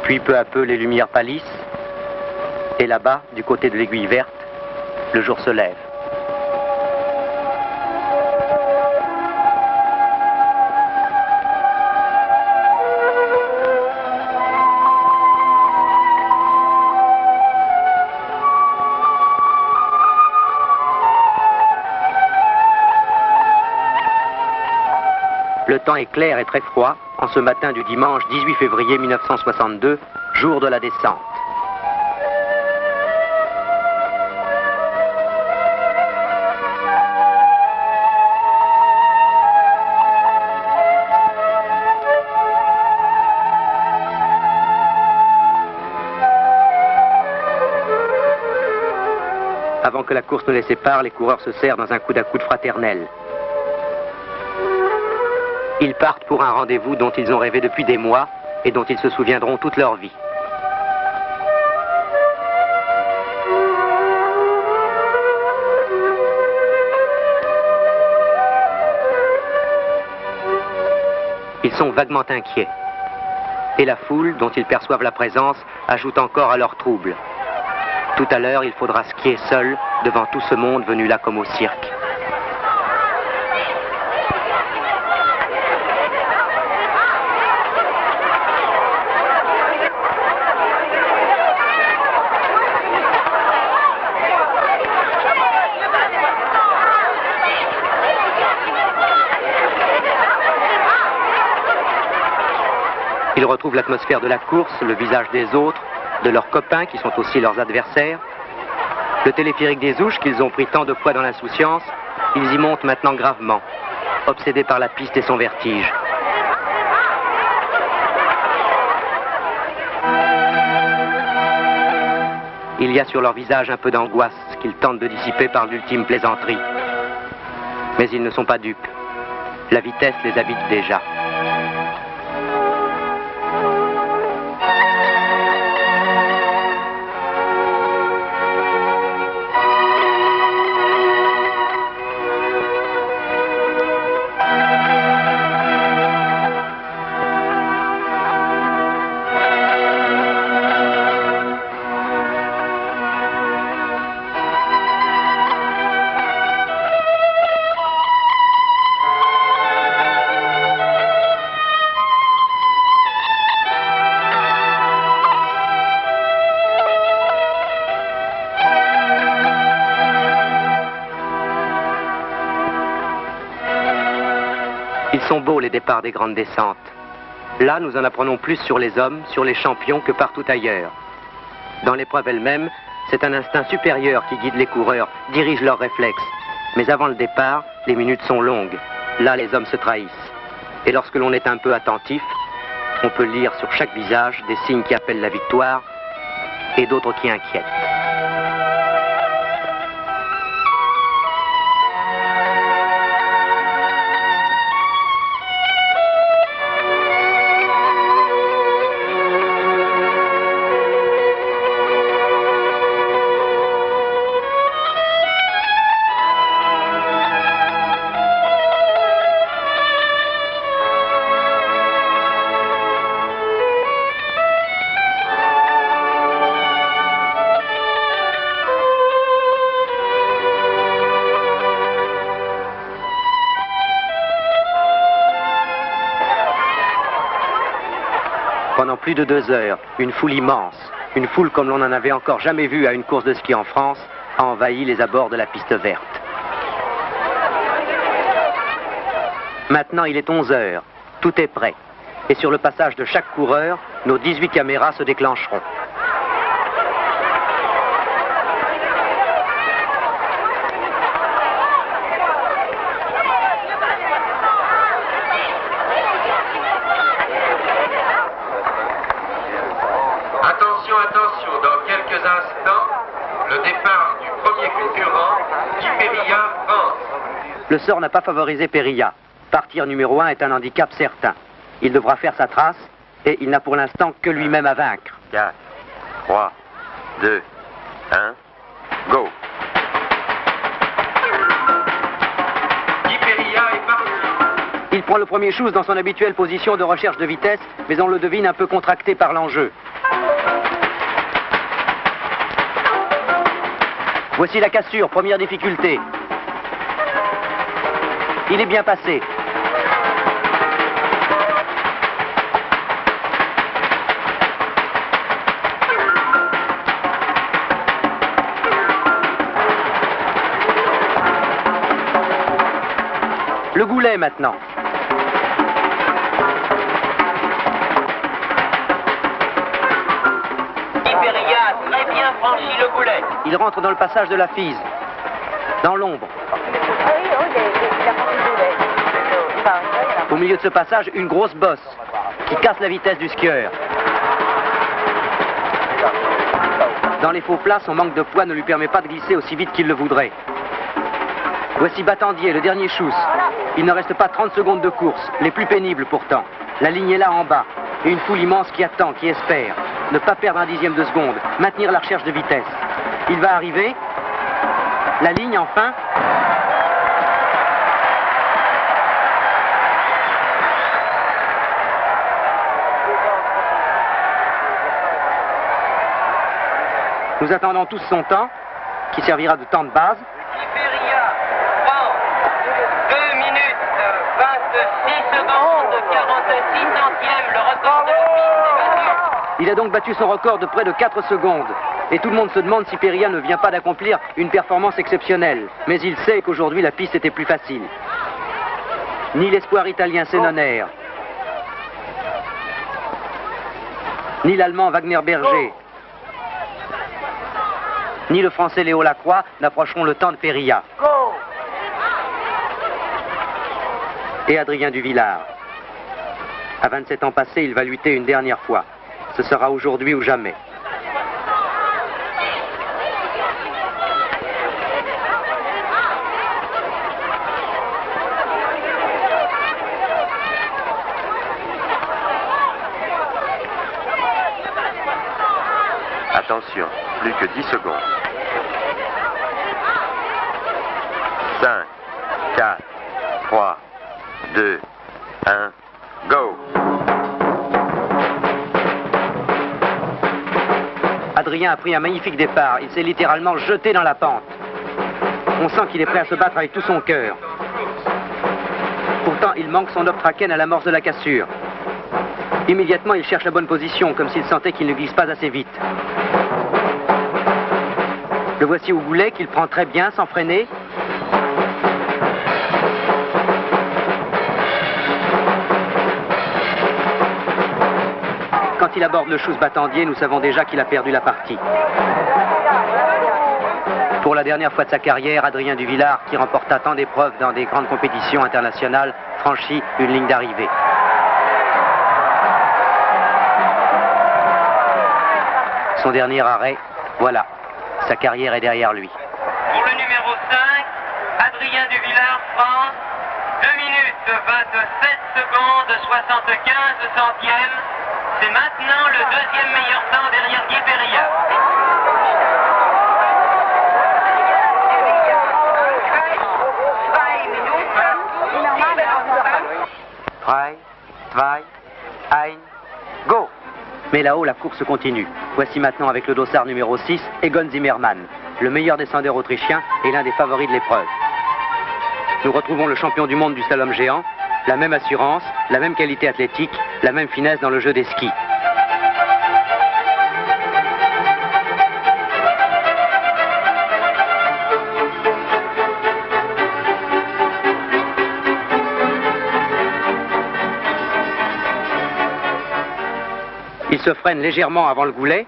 Puis peu à peu les lumières pâlissent, et là-bas, du côté de l'aiguille verte, le jour se lève. Le temps est clair et très froid en ce matin du dimanche 18 février 1962, jour de la descente. Avant que la course ne les sépare, les coureurs se serrent dans un coude à coude fraternel. Ils partent pour un rendez-vous dont ils ont rêvé depuis des mois et dont ils se souviendront toute leur vie. Ils sont vaguement inquiets. Et la foule, dont ils perçoivent la présence, ajoute encore à leur trouble. Tout à l'heure, il faudra skier seul devant tout ce monde venu là comme au cirque. Ils retrouvent l'atmosphère de la course, le visage des autres, de leurs copains qui sont aussi leurs adversaires. Le téléphérique des Ouches qu'ils ont pris tant de fois dans l'insouciance, ils y montent maintenant gravement, obsédés par la piste et son vertige. Il y a sur leur visage un peu d'angoisse qu'ils tentent de dissiper par l'ultime plaisanterie. Mais ils ne sont pas dupes. La vitesse les habite déjà. Ils sont beaux les départs des grandes descentes. Là, nous en apprenons plus sur les hommes, sur les champions que partout ailleurs. Dans l'épreuve elle-même, c'est un instinct supérieur qui guide les coureurs, dirige leurs réflexes. Mais avant le départ, les minutes sont longues. Là, les hommes se trahissent. Et lorsque l'on est un peu attentif, on peut lire sur chaque visage des signes qui appellent la victoire et d'autres qui inquiètent. Pendant plus de 2 heures, une foule immense, une foule comme l'on n'en avait encore jamais vu à une course de ski en France, a envahi les abords de la piste verte. Maintenant, il est 11 heures. Tout est prêt. Et sur le passage de chaque coureur, nos 18 caméras se déclencheront. Attention, dans quelques instants, le départ du premier concurrent, Guy Périllat, France. Le sort n'a pas favorisé Périllat. Partir numéro 1 est un handicap certain. Il devra faire sa trace et il n'a pour l'instant que lui-même à vaincre. 4, 3, 2, 1, go! Guy Périllat est parti. Il prend le premier chose dans son habituelle position de recherche de vitesse, mais on le devine un peu contracté par l'enjeu. Voici la cassure, première difficulté. Il est bien passé. Le goulet maintenant. Iberia a très bien franchi le goulet. Il rentre dans le passage de la Fise, dans l'ombre. Au milieu de ce passage, une grosse bosse qui casse la vitesse du skieur. Dans les faux plats, son manque de poids ne lui permet pas de glisser aussi vite qu'il le voudrait. Voici Battendier, le dernier chousse. Il ne reste pas 30 secondes de course, les plus pénibles pourtant. La ligne est là en bas, et une foule immense qui attend, qui espère. Ne pas perdre un dixième de seconde, maintenir la recherche de vitesse. Il va arriver. La ligne enfin. Nous attendons tous son temps, qui servira de temps de base. Iberia prend 2 minutes 26 secondes 46 centièmes, le record de la piste est battu. Il a donc battu son record de près de 4 secondes. Et tout le monde se demande si Péria ne vient pas d'accomplir une performance exceptionnelle. Mais il sait qu'aujourd'hui la piste était plus facile. Ni l'espoir italien Senoner, ni l'allemand Wagner Berger, ni le français Léo Lacroix n'approcheront le temps de Péria. Et Adrien Duvillard. À 27 ans passés, il va lutter une dernière fois. Ce sera aujourd'hui ou jamais. Attention, plus que 10 secondes. 5, 4, 3, 2, 1, go! Adrien a pris un magnifique départ. Il s'est littéralement jeté dans la pente. On sent qu'il est prêt à se battre avec tout son cœur. Pourtant, il manque son Optraken à l'amorce de la cassure. Immédiatement, il cherche la bonne position, comme s'il sentait qu'il ne glisse pas assez vite. Le voici au goulet, qu'il prend très bien, sans freiner. Quand il aborde le chousse Battendier, nous savons déjà qu'il a perdu la partie. Pour la dernière fois de sa carrière, Adrien Duvillard, qui remporta tant d'épreuves dans des grandes compétitions internationales, franchit une ligne d'arrivée. Son dernier arrêt, voilà, sa carrière est derrière lui. Pour le numéro 5, Adrien Duvillard, France, 2 minutes 27 secondes 75 centièmes. C'est maintenant le deuxième meilleur temps derrière Guy Péria. Drei, zwei, ein, go! Mais là-haut, la course continue. Voici maintenant avec le dossard numéro 6, Egon Zimmermann, le meilleur descendeur autrichien et l'un des favoris de l'épreuve. Nous retrouvons le champion du monde du slalom géant, la même assurance, la même qualité athlétique, la même finesse dans le jeu des skis. Il se freine légèrement avant le goulet.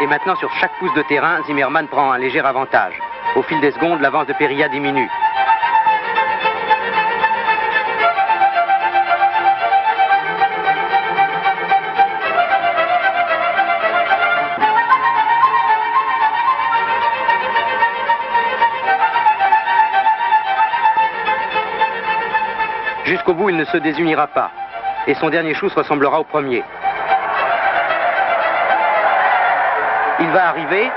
Et maintenant, sur chaque pouce de terrain, Zimmermann prend un léger avantage. Au fil des secondes, l'avance de Péria diminue. Jusqu'au bout, il ne se désunira pas. Et son dernier chousse ressemblera au premier. Il va arriver.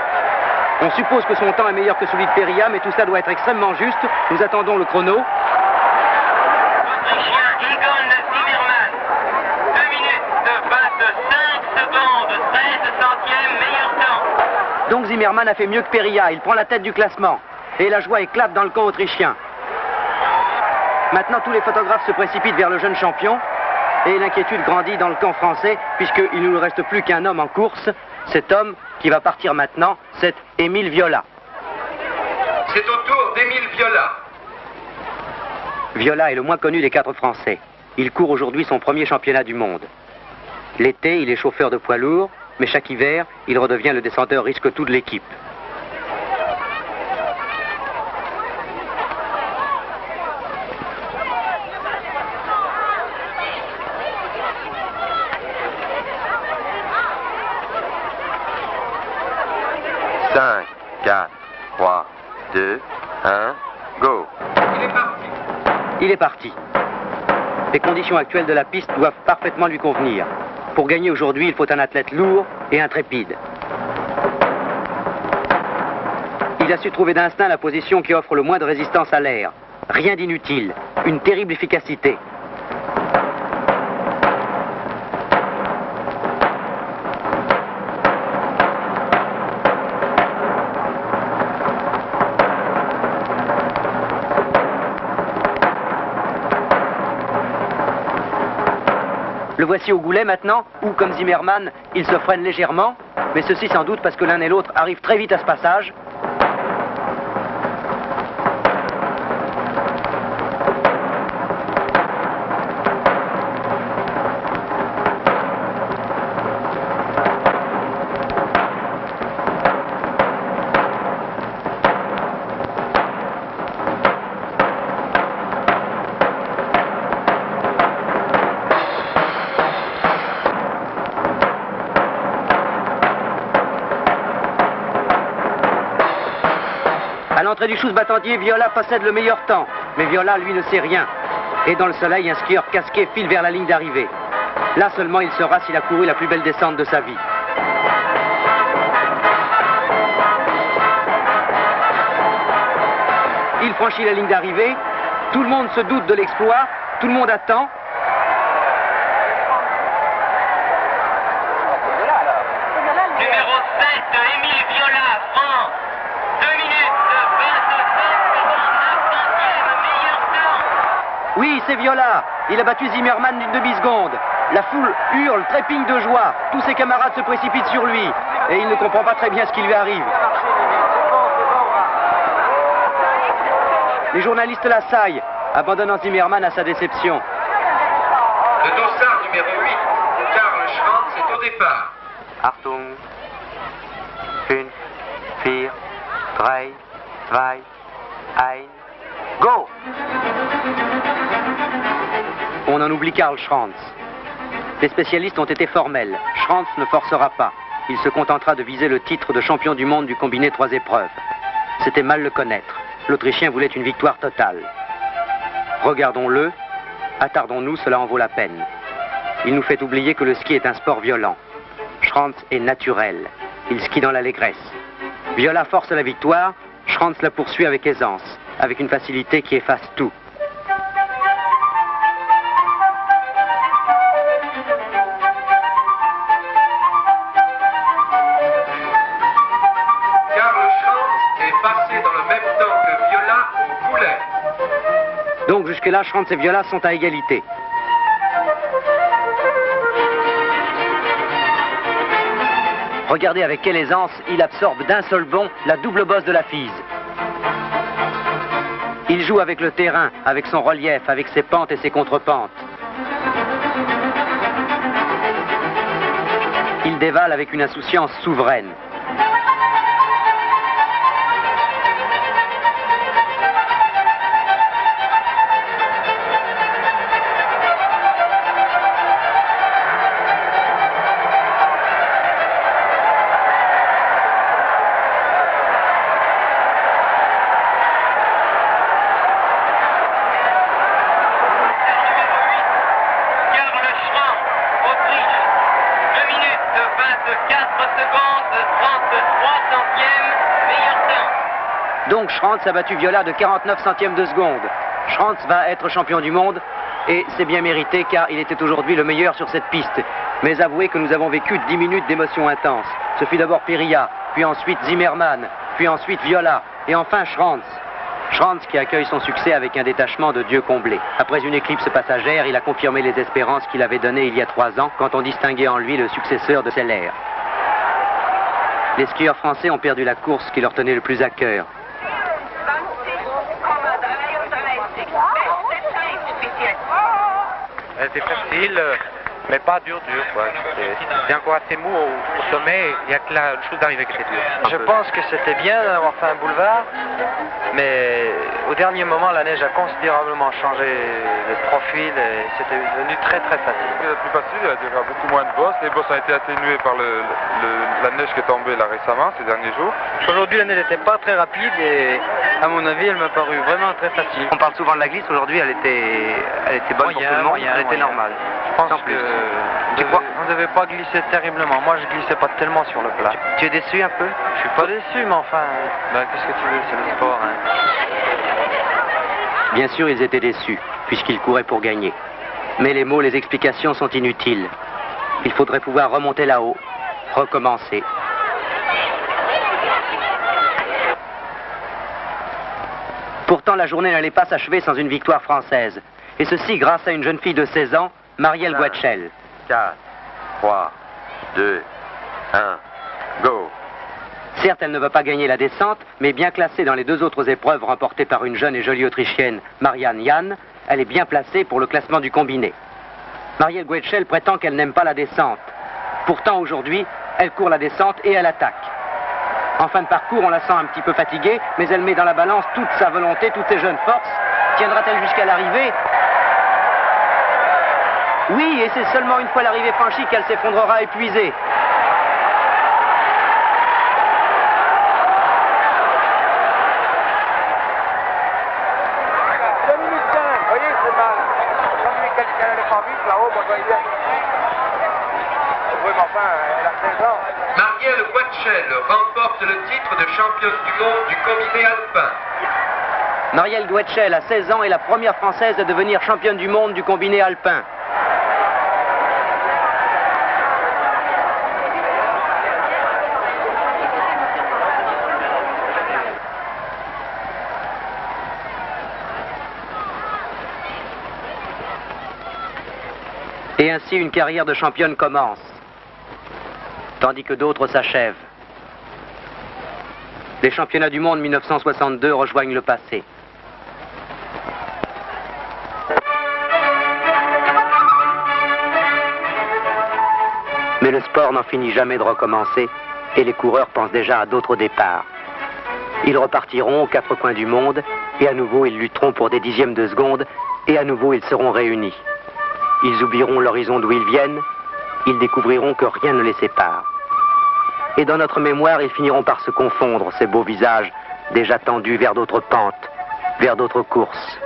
On suppose que son temps est meilleur que celui de Péria, mais tout ça doit être extrêmement juste. Nous attendons le chrono. Autrichien Egon Zimmermann, 2 minutes 25 secondes 13 Donc Zimmermann a fait mieux que Perilla, il prend la tête du classement. Et la joie éclate dans le camp autrichien. Maintenant, tous les photographes se précipitent vers le jeune champion. Et l'inquiétude grandit dans le camp français, puisqu'il ne nous reste plus qu'un homme en course. Cet homme qui va partir maintenant, c'est Émile Viola. C'est au tour d'Émile Viola. Viola est le moins connu des 4 Français. Il court aujourd'hui son premier championnat du monde. L'été, il est chauffeur de poids lourd, mais chaque hiver, il redevient le descendeur risque-tout de l'équipe. Cinq, 4, 3, 2, 1, go. Il est parti. Les conditions actuelles de la piste doivent parfaitement lui convenir. Pour gagner aujourd'hui, il faut un athlète lourd et intrépide. Il a su trouver d'instinct la position qui offre le moins de résistance à l'air. Rien d'inutile, une terrible efficacité. Le voici au goulet maintenant, où, comme Zimmermann, il se freine légèrement, mais ceci sans doute parce que l'un et l'autre arrivent très vite à ce passage. À l'entrée du Schuss-Battendier, Viola possède le meilleur temps. Mais Viola, lui, ne sait rien. Et dans le soleil, un skieur casqué file vers la ligne d'arrivée. Là seulement, il saura s'il a couru la plus belle descente de sa vie. Il franchit la ligne d'arrivée. Tout le monde se doute de l'exploit. Tout le monde attend. Numéro 7, Émile Viola, France. 2 minutes 25 secondes, 9/100e, meilleur temps. Oui, c'est Viola. Il a battu Zimmermann d'une demi-seconde. La foule hurle, trépigne de joie. Tous ses camarades se précipitent sur lui. Et il ne comprend pas très bien ce qui lui arrive. Les journalistes l'assaillent, abandonnant Zimmermann à sa déception. Le dossard numéro 8, Karl Schranz, est au départ. Achtung. 5, 4, 3, 2, 1, go! On en oublie Karl Schranz. Les spécialistes ont été formels. Schranz ne forcera pas. Il se contentera de viser le titre de champion du monde du combiné 3 épreuves. C'était mal le connaître. L'Autrichien voulait une victoire totale. Regardons-le. Attardons-nous, cela en vaut la peine. Il nous fait oublier que le ski est un sport violent. Schranz est naturel. Il skie dans l'allégresse. Viola force la victoire. Schranz la poursuit avec aisance, avec une facilité qui efface tout. Karl Schranz est passé dans le même temps que Viola au goulet. Donc jusque-là, Schranz et Viola sont à égalité. Regardez avec quelle aisance il absorbe d'un seul bond la double bosse de la Fise. Il joue avec le terrain, avec son relief, avec ses pentes et ses contrepentes. Il dévale avec une insouciance souveraine. Donc Schranz a battu Viola de 49 centièmes de seconde. Schranz va être champion du monde et c'est bien mérité car il était aujourd'hui le meilleur sur cette piste. Mais avouez que nous avons vécu 10 minutes d'émotion intense. Ce fut d'abord Péria, puis ensuite Zimmermann, puis ensuite Viola, et enfin Schranz. Schranz qui accueille son succès avec un détachement de Dieu comblé. Après une éclipse passagère, il a confirmé les espérances qu'il avait données il y a 3 ans, quand on distinguait en lui le successeur de Seller. Les skieurs français ont perdu la course qui leur tenait le plus à cœur. Elle était facile, mais pas dur, quoi. C'était encore assez mou au sommet, il n'y a que la chose d'arriver qui était dure. Je pense que c'était bien d'avoir fait un boulevard, mais au dernier moment, la neige a considérablement changé le profil et c'était devenu très très facile. Le plus facile, il y a beaucoup moins de bosses. Les bosses ont été atténuées par la neige qui est tombée là récemment, ces derniers jours. Aujourd'hui, la neige n'était pas très rapide et à mon avis, elle m'a paru vraiment très facile. On parle souvent de la glisse, aujourd'hui elle était bonne pour tout le monde, elle était normale. Je pense qu'on ne devait pas glisser terriblement. Moi, je glissais pas tellement sur le plat. Tu es déçu un peu? Je suis pas déçu, mais enfin, qu'est-ce que tu veux, c'est le sport. Hein. Bien sûr, ils étaient déçus, puisqu'ils couraient pour gagner. Mais les mots, les explications sont inutiles. Il faudrait pouvoir remonter là-haut, recommencer. Pourtant, la journée n'allait pas s'achever sans une victoire française. Et ceci grâce à une jeune fille de 16 ans, Marielle Guetschel. 4, 3, 2, 1, go! Certes, elle ne va pas gagner la descente, mais bien classée dans les 2 autres épreuves remportées par une jeune et jolie Autrichienne, Marianne Jahn, elle est bien placée pour le classement du combiné. Marielle Guetschel prétend qu'elle n'aime pas la descente. Pourtant, aujourd'hui, elle court la descente et elle attaque. En fin de parcours, on la sent un petit peu fatiguée, mais elle met dans la balance toute sa volonté, toutes ses jeunes forces. Tiendra-t-elle jusqu'à l'arrivée? Oui, et c'est seulement une fois l'arrivée franchie qu'elle s'effondrera épuisée. Marielle Guetschel remporte le titre de championne du monde du combiné alpin. Marielle Guetschel, à 16 ans, est la première Française à devenir championne du monde du combiné alpin. Et ainsi, une carrière de championne commence, tandis que d'autres s'achèvent. Les championnats du monde 1962 rejoignent le passé. Mais le sport n'en finit jamais de recommencer et les coureurs pensent déjà à d'autres départs. Ils repartiront aux 4 coins du monde et à nouveau ils lutteront pour des dixièmes de seconde et à nouveau ils seront réunis. Ils oublieront l'horizon d'où ils viennent, ils découvriront que rien ne les sépare. Et dans notre mémoire, ils finiront par se confondre, ces beaux visages déjà tendus vers d'autres pentes, vers d'autres courses.